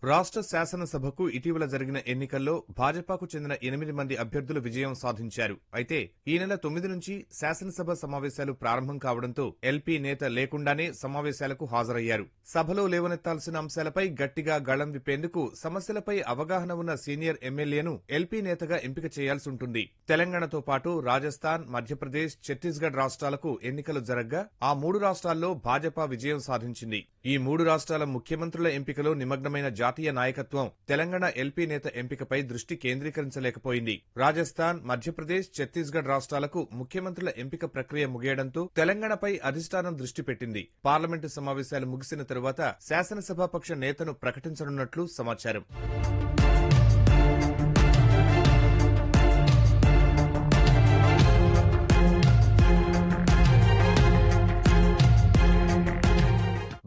రాష్ట్ర శాసనసభకు ఇటీవల జరిగిన ఎన్నికల్లో భాజపాకు చెందిన 8 మంది అభ్యర్థులు విజయం సాధించారు. అయితే ఈ నెల 9 నుంచి శాసనసభ సమావేశాలు ప్రారంభం కావడంతో ఎల్పీ నేత లేకుండానే సమావేశాలకు హాజరయ్యారు. సభలో లేవనెత్తాల్సిన అంశాలపై గట్టిగా గళం విప్పేందుకు సమస్యలపై అవగాహన ఉన్న సీనియర్ ఎమ్మెల్యేను ఎల్పీ నేతగా ఎంపిక చేయాల్సి ఉంటుంది. తెలంగాణతో పాటు రాజస్థాన్, మధ్యప్రదేశ్, ఛత్తీస్గఢ్ రాష్ట్రాలకు ఎన్నికలు జరగ్గా ఆ 3 రాష్ట్రాల్లో భాజపా విజయం సాధించింది. ఈ 3 రాష్ట్రాల ముఖ్యమంత్రుల ఎంపికలో నిమగ్నమైన జాతీయ నాయకత్వం తెలంగాణ ఎల్పీ నేత ఎంపికపై దృష్టి కేంద్రీకరించలేకపోయింది. రాజస్థాన్, మధ్యప్రదేశ్, ఛత్తీస్గఢ్ రాష్ట్రాలకు ముఖ్యమంత్రుల ఎంపిక ప్రక్రియ ముగియడంతో తెలంగాణపై అధిష్టానం దృష్టి పెట్టింది. పార్లమెంటు సమావేశాలు ముగిసిన తరువాత శాసనసభాపక్ష నేతను ప్రకటించనున్నట్లు సమాచారం.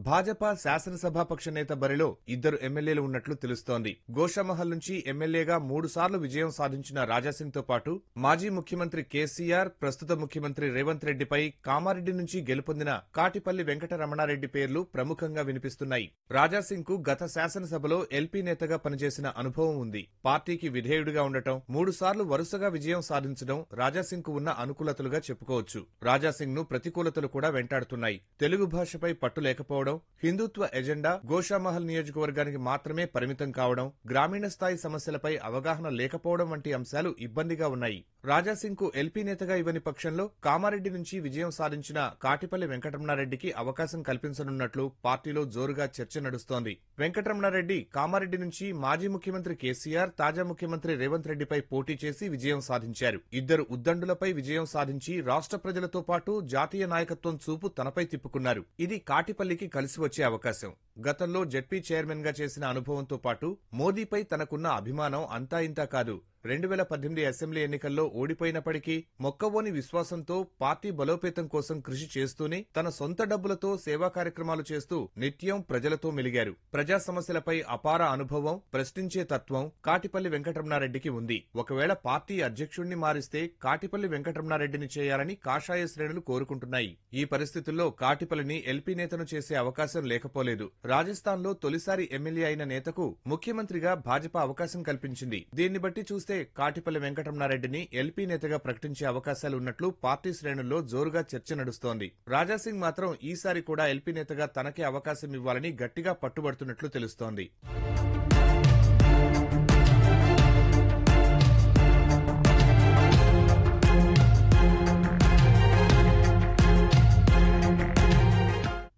భాజపా శాసనసభాపక్ష నేత బరిలో 2 ఎమ్మెల్యేలు ఉన్నట్లు తెలుస్తోంది. గోషామహల్ నుంచి ఎమ్మెల్యేగా 3 సార్లు విజయం సాధించిన రాజాసింగ్ తో పాటు మాజీ ముఖ్యమంత్రి కేసీఆర్, ప్రస్తుత ముఖ్యమంత్రి రేవంత్ రెడ్డిపై కామారెడ్డి నుంచి గెలుపొందిన కాటిపల్లి వెంకటరమణారెడ్డి పేర్లు ప్రముఖంగా వినిపిస్తున్నాయి. రాజాసింగ్ కు గత శాసనసభలో ఎల్పీ నేతగా పనిచేసిన అనుభవం ఉంది. పార్టీకి విధేయుడిగా ఉండటం, 3 సార్లు వరుసగా విజయం సాధించడం రాజాసింగ్ కు ఉన్న అనుకూలతలుగా చెప్పుకోవచ్చు. రాజాసింగ్ ను ప్రతికూలతలు కూడా వెంటాడుతున్నాయి. తెలుగు భాషపై పట్టు లేకపోవడం, హిందుత్వ ఎజెండా గోషామహల్ నియోజకవర్గానికి మాత్రమే పరిమితం కావడం, గ్రామీణ స్థాయి సమస్యలపై అవగాహన లేకపోవడం వంటి అంశాలు ఇబ్బందిగా ఉన్నాయి. రాజాసింగ్ కు ఎల్పీ నేతగా ఇవ్వని పక్షంలో కామారెడ్డి నుంచి విజయం సాధించిన కాటిపల్లి వెంకటరమణారెడ్డికి అవకాశం కల్పించనున్నట్లు పార్టీలో జోరుగా చర్చ నడుస్తోంది. వెంకటరమణారెడ్డి కామారెడ్డి నుంచి మాజీ ముఖ్యమంత్రి కేసీఆర్, తాజా ముఖ్యమంత్రి రేవంత్ రెడ్డిపై పోటీ చేసి విజయం సాధించారు. 2 ఉద్దండులపై విజయం సాధించి రాష్ట్ర ప్రజలతో పాటు జాతీయ నాయకత్వం చూపు తనపై తిప్పుకున్నారు. ఇది కాటిపల్లికి కలిసి వచ్చే అవకాశం. గతంలో జెడ్పీ చైర్మన్ గా చేసిన అనుభవంతో పాటు మోదీపై తనకున్న అభిమానం అంతా ఇంతా కాదు. 2018 అసెంబ్లీ ఎన్నికల్లో ఓడిపోయినప్పటికీ మొక్కవోని విశ్వాసంతో పార్టీ బలోపేతం కోసం కృషి చేస్తూనే తన సొంత డబ్బులతో సేవా కార్యక్రమాలు చేస్తూ నిత్యం ప్రజలతో మెలిగారు. ప్రజా సమస్యలపై అపార అనుభవం, ప్రశ్నించే తత్వం కాటిపల్లి వెంకటరమణారెడ్డికి ఉంది. ఒకవేళ పార్టీ అధ్యక్షుణ్ణి మారిస్తే కాటిపల్లి వెంకటరమణారెడ్డిని చేయాలని కాషాయ శ్రేణులు కోరుకుంటున్నాయి. ఈ పరిస్థితుల్లో కాటిపల్లిని ఎల్పీ నేతను చేసే అవకాశం లేకపోలేదు. రాజస్థాన్లో తొలిసారి ఎమ్మెల్యే అయిన నేతకు ముఖ్యమంత్రిగా భాజపా అవకాశం కల్పించింది. దీన్ని బట్టి చూస్తే కాటిపల్లి వెంకటరమణారెడ్డిని ఎల్పీ నేతగా ప్రకటించే అవకాశాలు ఉన్నట్లు పార్టీ శ్రేణుల్లో జోరుగా చర్చ నడుస్తోంది. రాజాసింగ్ మాత్రం ఈసారి కూడా ఎల్పీ నేతగా తనకే అవకాశం ఇవ్వాలని గట్టిగా పట్టుబడుతున్నట్లు తెలుస్తోంది.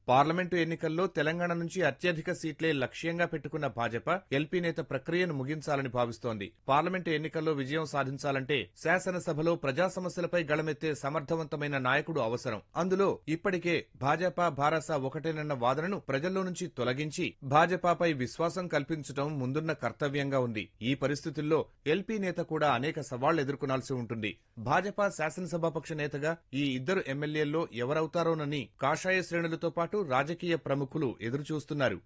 పార్లమెంటు ఎన్నికల్లో తెలంగాణ నుంచి అత్యధిక సీట్లే లక్ష్యంగా పెట్టుకున్న భాజపా ఎల్పీ నేత ప్రక్రియను ముగించాలని భావిస్తోంది. పార్లమెంటు ఎన్నికల్లో విజయం సాధించాలంటే శాసనసభలో ప్రజా సమస్యలపై గళమెత్తే సమర్థవంతమైన నాయకుడు అవసరం. అందులో ఇప్పటికే భాజపా భారస ఒకటేనన్న వాదనను ప్రజల్లో నుంచి తొలగించి భాజపాపై విశ్వాసం కల్పించడం ముందున్న కర్తవ్యంగా ఉంది. ఈ పరిస్థితుల్లో ఎల్పీ నేత కూడా అనేక సవాళ్లు ఎదుర్కొనాల్సి ఉంటుంది. భాజపా శాసనసభాపక్ష నేతగా ఈ 2 ఎమ్మెల్యేల్లో ఎవరవుతారోనని కాషాయ శ్రేణులతో పాటు రాజకీయ ప్రముఖులు ఎదురుచూస్తున్నారు.